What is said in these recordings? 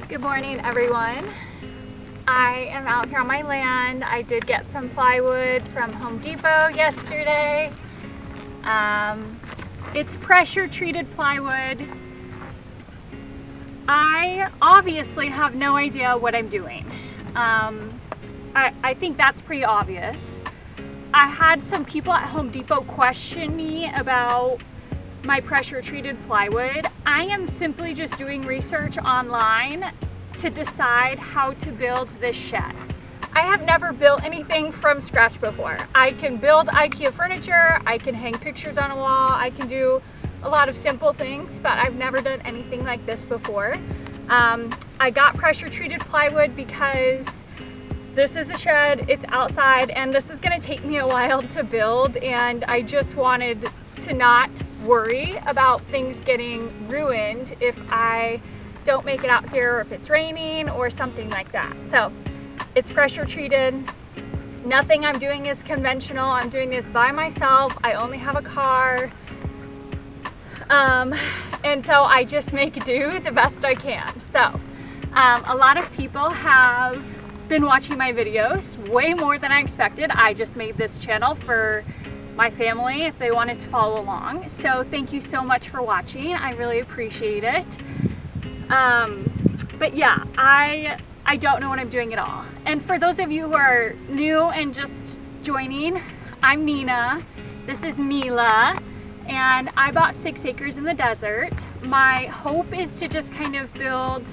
Good morning, everyone. I am out here on my land. I did get some plywood from Home Depot yesterday. It's pressure treated plywood. I obviously have no idea what I'm doing. I think that's pretty obvious. I had some people at Home Depot question me about my pressure treated plywood. I am simply just doing research online to decide how to build this shed. I have never built anything from scratch before. I can build IKEA furniture, I can hang pictures on a wall, I can do a lot of simple things, but I've never done anything like this before. I got pressure treated plywood because this is a shed, it's outside, and this is gonna take me a while to build, and I just wanted to not worry about things getting ruined if I don't make it out here or if it's raining or something like that. So it's pressure treated. Nothing I'm doing is conventional. I'm doing this by myself. I only have a car. And so I just make do the best I can. So a lot of people have been watching my videos, way more than I expected. I just made this channel for my family if they wanted to follow along. So thank you so much for watching. I really appreciate it. But yeah, I don't know what I'm doing at all. And for those of you who are new and just joining, I'm Nina. This is Mila, and I bought 6 acres in the desert. My hope is to just kind of build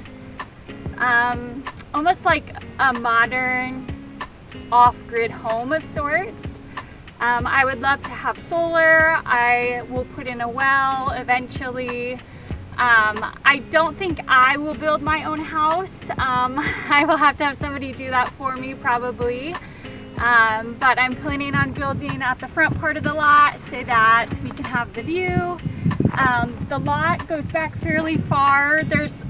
almost like a modern off-grid home of sorts. I would love to have solar. I will put in a well eventually. I don't think I will build my own house. I will have to have somebody do that for me probably. But I'm planning on building at the front part of the lot so that we can have the view. The lot goes back fairly far. There's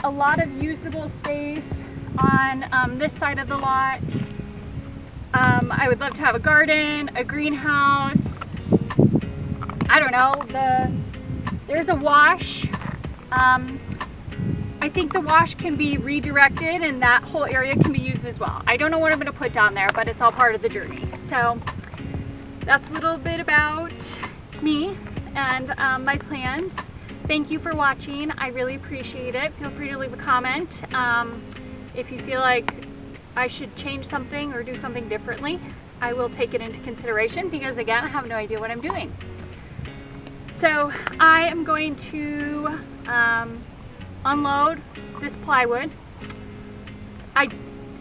a lot of usable space on this side of the lot. I would love to have a garden, a greenhouse. I don't know, there's a wash. I think the wash can be redirected and that whole area can be used as well. I don't know what I'm going to put down there, but it's all part of the journey. So that's a little bit about me and my plans. Thank you for watching. I really appreciate it. Feel free to leave a comment if you feel like I should change something or do something differently. I will take it into consideration because again, I have no idea what I'm doing. So I am going to unload this plywood. I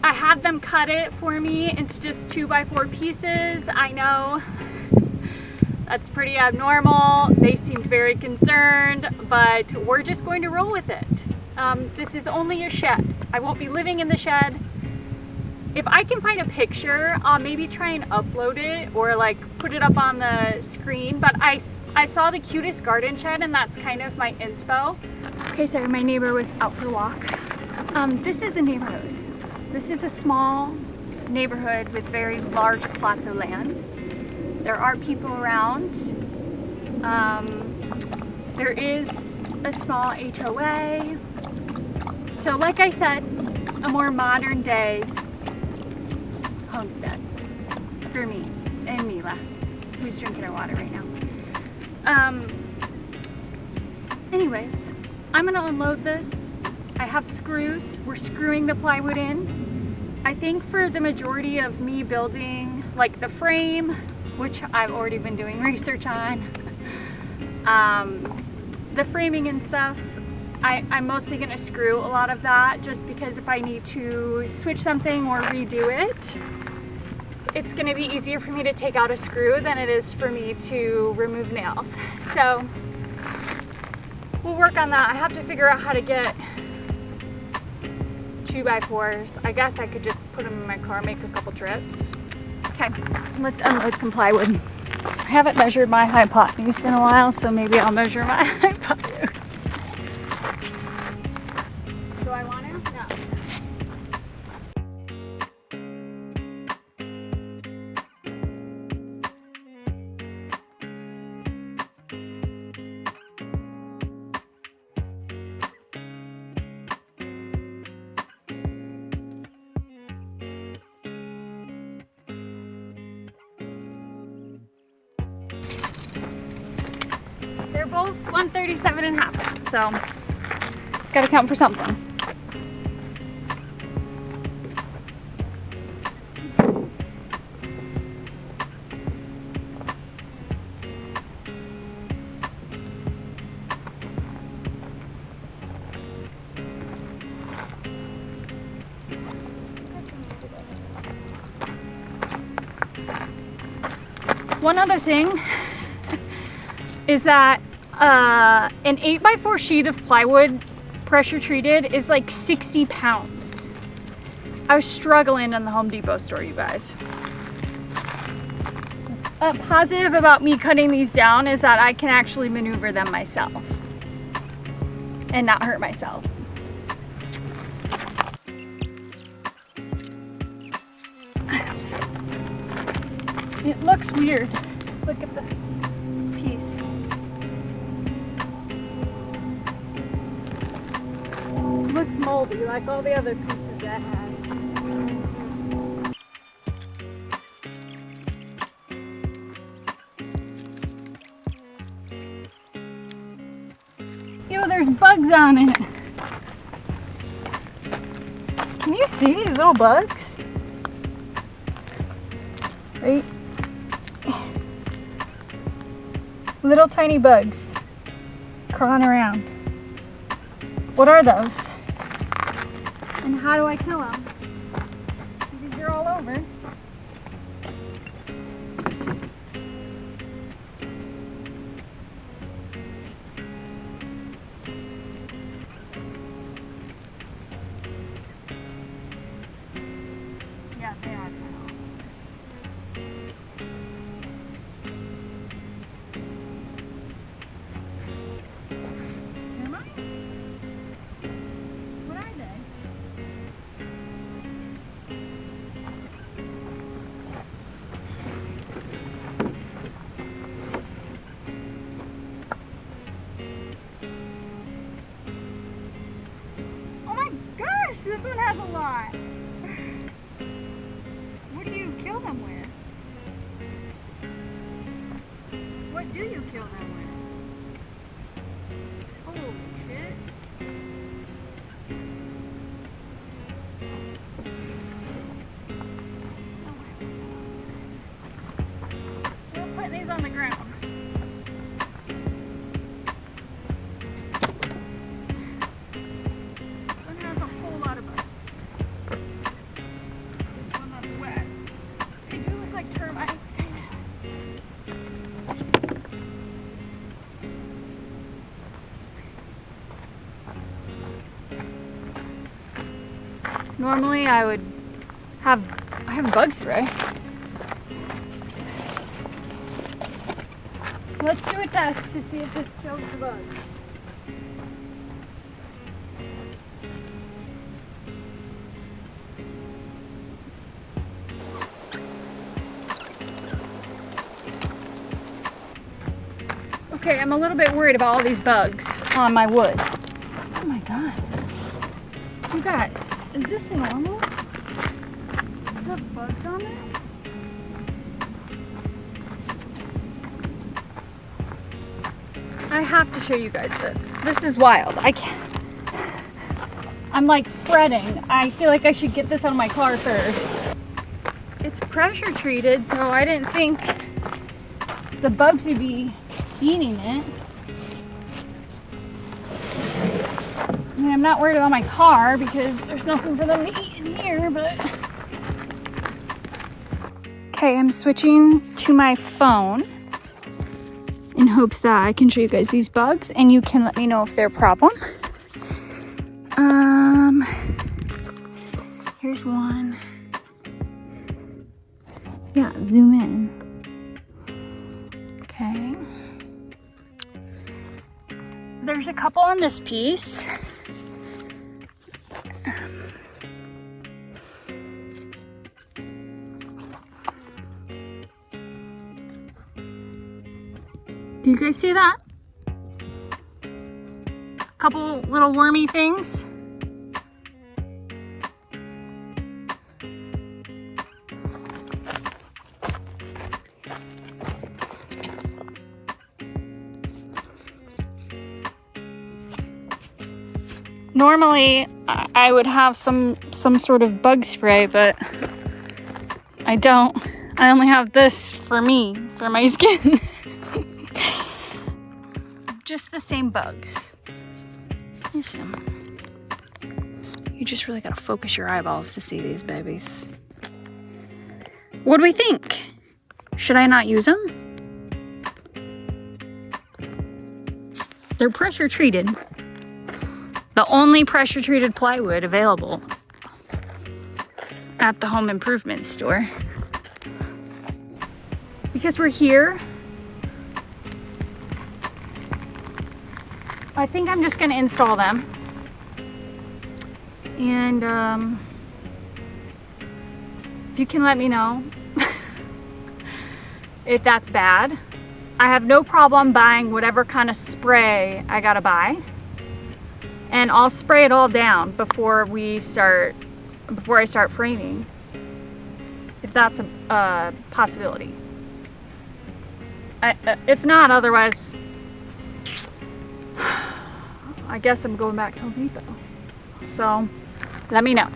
had them cut it for me into just 2x4 pieces. I know that's pretty abnormal. They seemed very concerned, but we're just going to roll with it. This is only a shed. I won't be living in the shed. If I can find a picture, I'll maybe try and upload it or like put it up on the screen, but I saw the cutest garden shed and that's kind of my inspo. Okay, so my neighbor was out for a walk. This is a neighborhood. This is a small neighborhood with very large plots of land. There are people around. There is a small HOA. So like I said, a more modern day homestead for me and Mila, who's drinking her water right now. Anyways, I'm gonna unload this. I have screws. We're screwing the plywood in. I think for the majority of me building like the frame, which I've already been doing research on, the framing and stuff, I'm mostly gonna screw a lot of that just because if I need to switch something or redo it, it's gonna be easier for me to take out a screw than it is for me to remove nails. So we'll work on that. I have to figure out how to get 2x4s. I guess I could just put them in my car, make a couple trips. Okay, let's unload some plywood. I haven't measured my hypotenuse in a while, so maybe I'll measure my hypotenuse. Do I want to? No. both 137.5, so it's got to count for something. One other thing is that an 8x4 sheet of plywood, pressure treated, is like 60 pounds. I was struggling in the Home Depot store, you guys. A positive about me cutting these down is that I can actually maneuver them myself and not hurt myself. It looks weird. Look at this piece. It looks moldy like all the other pieces that I had. Ew, there's bugs on it. Can you see these little bugs? Right? Little tiny bugs crawling around. What are those? And how do I kill them? Because they're all over. Yeah, they are. This one has a lot. What do you kill them with? What do you kill them with? Oh shit. We're putting these on the ground. Normally I have bug spray. Let's do a test to see if this kills the bugs. Okay, I'm a little bit worried about all these bugs on my wood. Oh my god. You guys, is this normal? You have bugs on there? I have to show you guys this. This is wild. I can't. I'm like fretting. I feel like I should get this out of my car first. It's pressure treated, so I didn't think the bugs would be eating it. I mean, I'm not worried about my car because there's nothing for them to eat in here, but... Okay, I'm switching to my phone in hopes that I can show you guys these bugs and you can let me know if they're a problem. Here's one. Yeah, zoom in. Okay. There's a couple on this piece. Do you guys see that? Couple little wormy things. Normally, I would have some sort of bug spray, but I don't. I only have this for me, for my skin. Just the same bugs. Listen. You just really gotta focus your eyeballs to see these babies. What do we think? Should I not use them? They're pressure treated. The only pressure treated plywood available at the home improvement store. Because we're here, I think I'm just gonna install them. And if you can let me know if that's bad. I have no problem buying whatever kind of spray I gotta buy. And I'll spray it all down before I start framing, if that's a possibility. If not, otherwise, I guess I'm going back to Home Depot. So, let me know.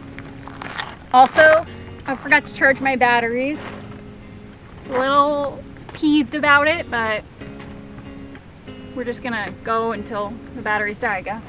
Also, I forgot to charge my batteries. A little peeved about it, but we're just gonna go until the batteries die, I guess.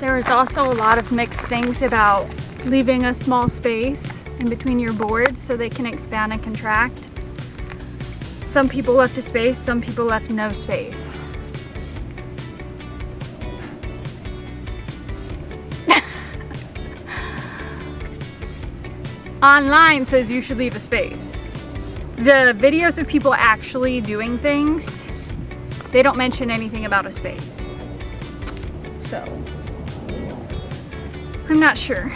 There is also a lot of mixed things about leaving a small space in between your boards so they can expand and contract. Some people left a space, some people left no space. Online says you should leave a space. The videos of people actually doing things, they don't mention anything about a space. So, I'm not sure.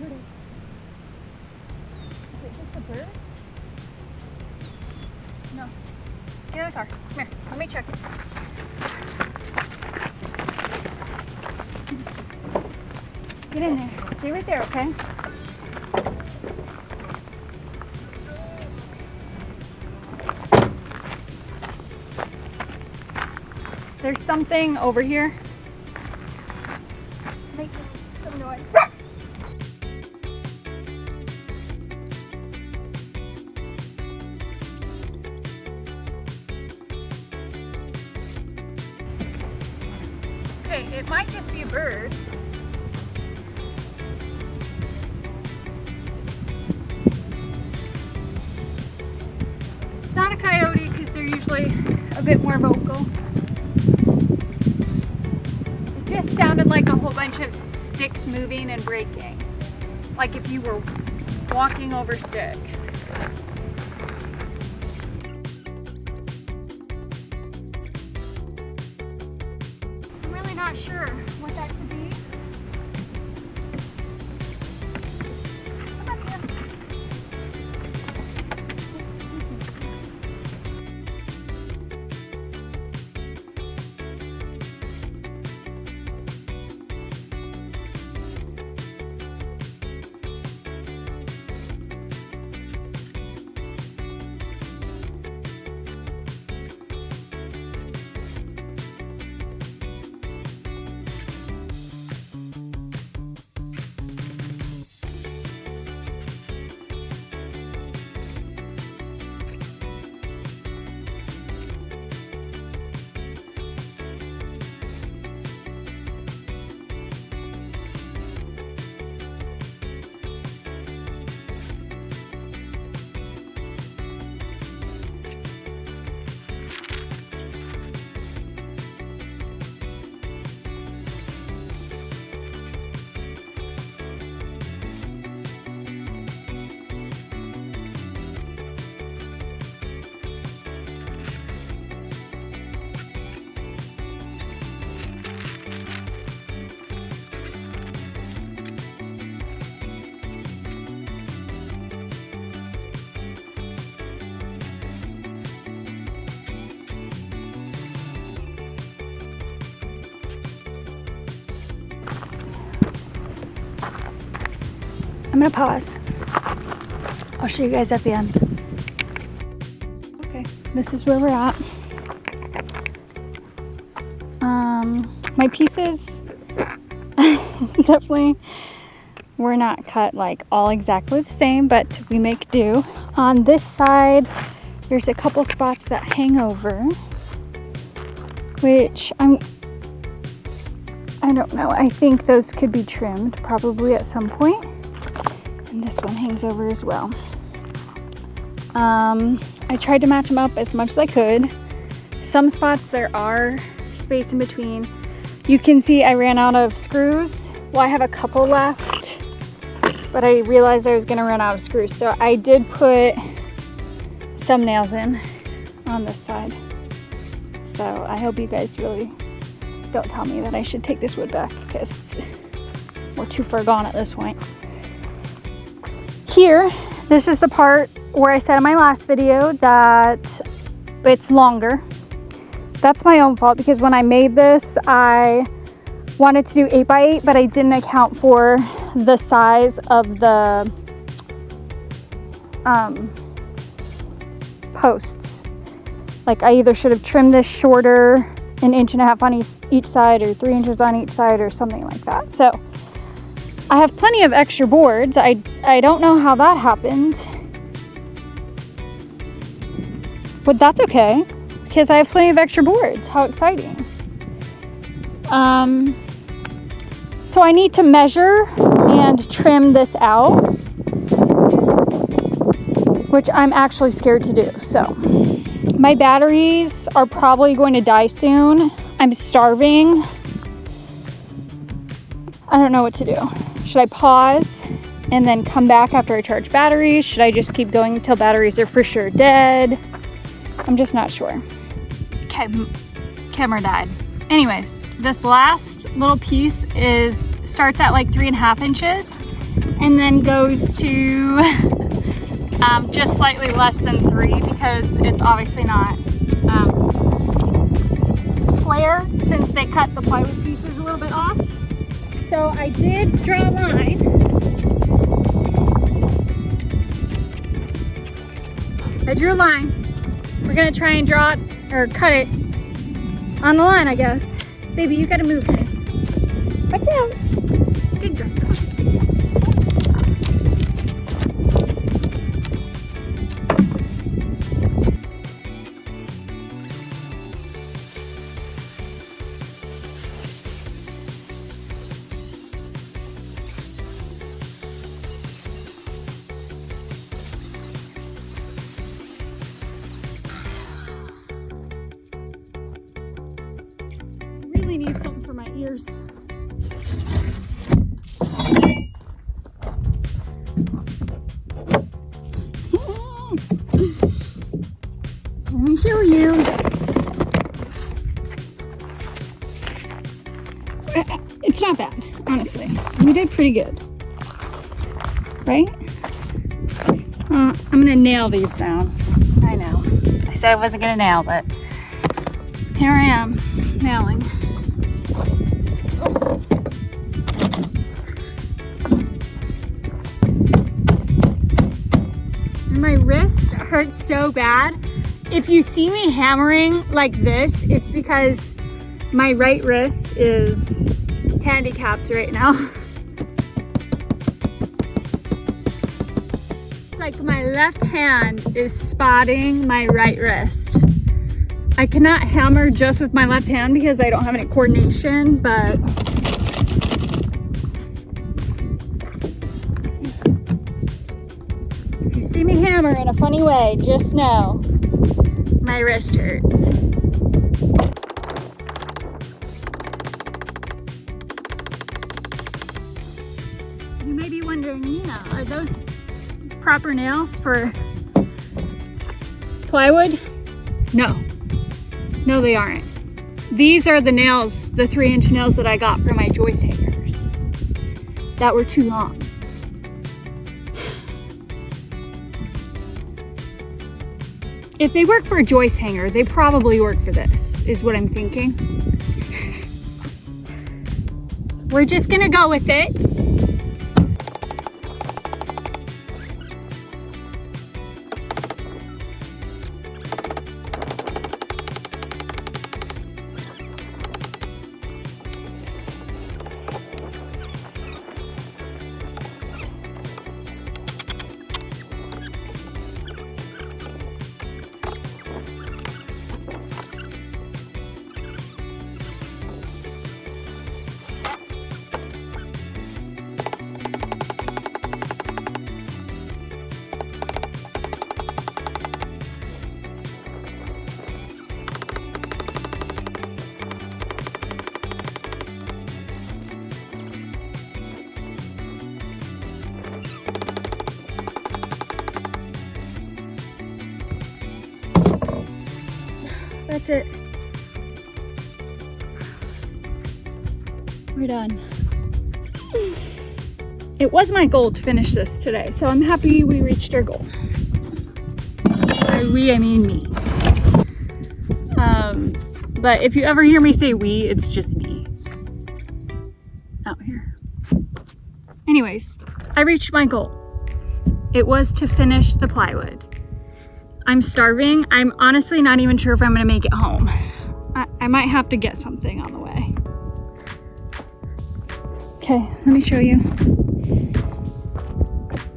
bird is. Is it just a bird? No. Get in the car. Come here. Let me check. Get in there. Stay right there, okay? There's something over here. Make some noise. Okay, it might just be a bird. It's not a coyote because they're usually a bit more vocal. It just sounded like a whole bunch of sticks moving and breaking. Like if you were walking over sticks. I'm really not sure what that could be. Come up here. I'm gonna pause. I'll show you guys at the end. Okay, this is where we're at. My pieces definitely were not cut like all exactly the same, but we make do. On this side, there's a couple spots that hang over, which I don't know. I think those could be trimmed probably at some point. And this one hangs over as well. I tried to match them up as much as I could. Some spots there are space in between. You can see I ran out of screws. Well, I have a couple left, but I realized I was gonna run out of screws. So I did put some nails in on this side. So I hope you guys really don't tell me that I should take this wood back because we're too far gone at this point. Here, this is the part where I said in my last video that it's longer. That's my own fault because when I made this, I wanted to do 8x8, but I didn't account for the size of the posts. Like I either should have trimmed this shorter, 1.5 inches on each side, or 3 inches on each side, or something like that. So I have plenty of extra boards. I don't know how that happened, but that's okay because I have plenty of extra boards. How exciting. So I need to measure and trim this out, which I'm actually scared to do. So my batteries are probably going to die soon. I'm starving. I don't know what to do. Should I pause and then come back after I charge batteries? Should I just keep going until batteries are for sure dead? I'm just not sure. Okay, camera died. Anyways, this last little piece starts at like 3.5 inches, and then goes to just slightly less than 3 because it's obviously not square since they cut the plywood pieces a little bit off. So I did draw a line. I drew a line. We're gonna try and draw it or cut it on the line, I guess. Baby, you gotta move, honey. Watch out. Good girl. I need something for my ears. Let me show you. It's not bad, honestly. We did pretty good, right? I'm gonna nail these down. I know. I said I wasn't gonna nail, but here I am, nailing. My wrist hurts so bad. If you see me hammering like this, it's because my right wrist is handicapped right now. It's like my left hand is spotting my right wrist. I cannot hammer just with my left hand because I don't have any coordination, but if you see me hammer in a funny way, just know my wrist hurts. You may be wondering, Nina, are those proper nails for plywood? No. No, they aren't. These are the nails, the 3-inch nails that I got for my joist hangers that were too long. If they work for a joist hanger, they probably work for this, is what I'm thinking. We're just gonna go with it. That's it. We're done. It was my goal to finish this today, so I'm happy we reached our goal. By we, I mean me. But if you ever hear me say we, it's just me out here. Anyways, I reached my goal. It was to finish the plywood. I'm starving. I'm honestly not even sure if I'm gonna make it home. I might have to get something on the way. Okay, let me show you.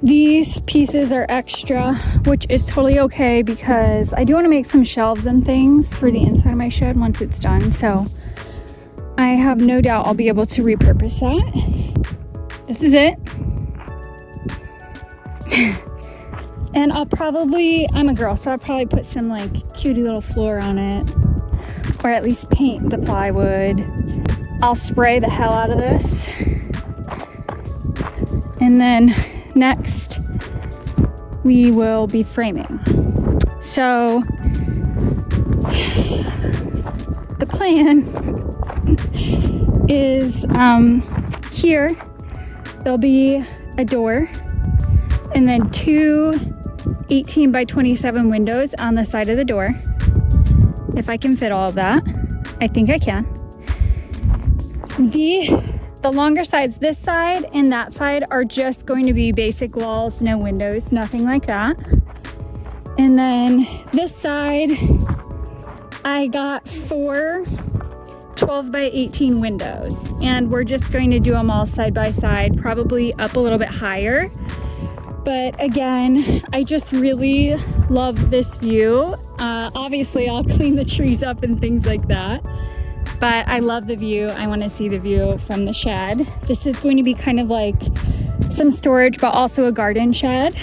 These pieces are extra, which is totally okay because I do want to make some shelves and things for the inside of my shed once it's done. So I have no doubt I'll be able to repurpose that. This is it. And I'm a girl, so I'll probably put some like cutie little floor on it, or at least paint the plywood. I'll spray the hell out of this. And then next we will be framing. So the plan is here there'll be a door, and then 2 18 by 27 windows on the side of the door. If I can fit all of that. I think I can. The longer sides, this side and that side, are just going to be basic walls, no windows, nothing like that. And then this side, I got 4 12 by 18 windows, and we're just going to do them all side by side, probably up a little bit higher. But again, I just really love this view. Obviously, I'll clean the trees up and things like that. But I love the view. I want to see the view from the shed. This is going to be kind of like some storage, but also a garden shed.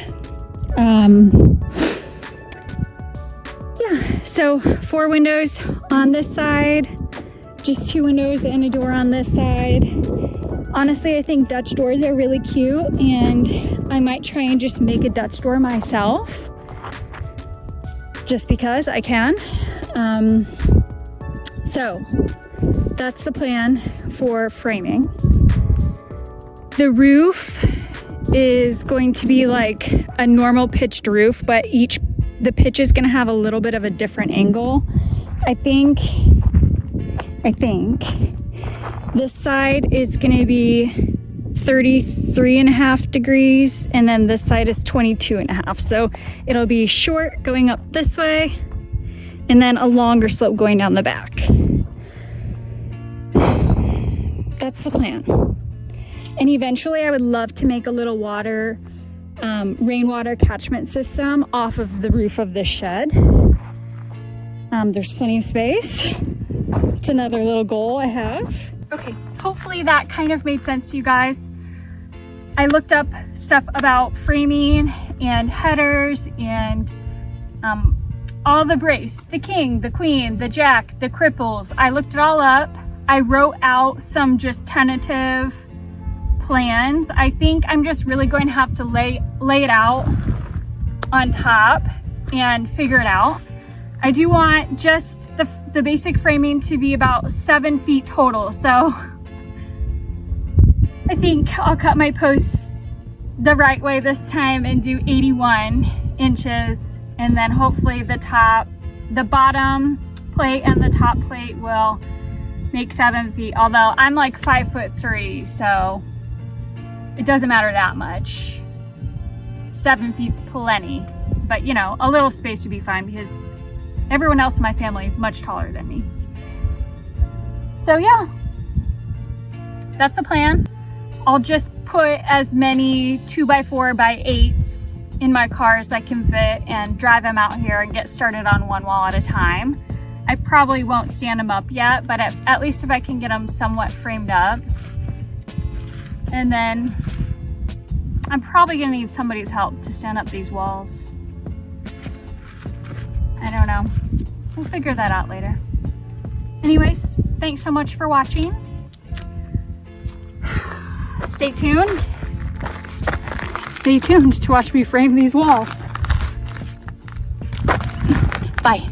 Yeah, so 4 windows on this side, just 2 windows and a door on this side. Honestly, I think Dutch doors are really cute, and I might try and just make a Dutch door myself, just because I can. So that's the plan for framing. The roof is going to be like a normal pitched roof, but the pitch is going to have a little bit of a different angle. I think this side is going to be 33.5 degrees, and then this side is 22.5. So it'll be short going up this way, and then a longer slope going down the back. That's the plan. And eventually I would love to make a little rainwater catchment system off of the roof of this shed. There's plenty of space. It's another little goal I have. Okay, hopefully that kind of made sense to you guys. I looked up stuff about framing and headers and all the brace, the king, the queen, the jack, the cripples. I looked it all up. I wrote out some just tentative plans. I think I'm just really going to have to lay it out on top and figure it out. I do want just the basic framing to be about 7 feet total. So I think I'll cut my posts the right way this time and do 81 inches. And then hopefully the bottom plate and the top plate will make 7 feet. Although I'm like 5'3", so it doesn't matter that much. 7 feet's plenty, but you know, a little space would be fine because everyone else in my family is much taller than me. So yeah, that's the plan. I'll just put as many 2x4x8s in my car as I can fit and drive them out here and get started on one wall at a time. I probably won't stand them up yet, but at least if I can get them somewhat framed up. And then I'm probably gonna need somebody's help to stand up these walls. I don't know. We'll figure that out later. Anyways, thanks so much for watching. Stay tuned. Stay tuned to watch me frame these walls. Bye.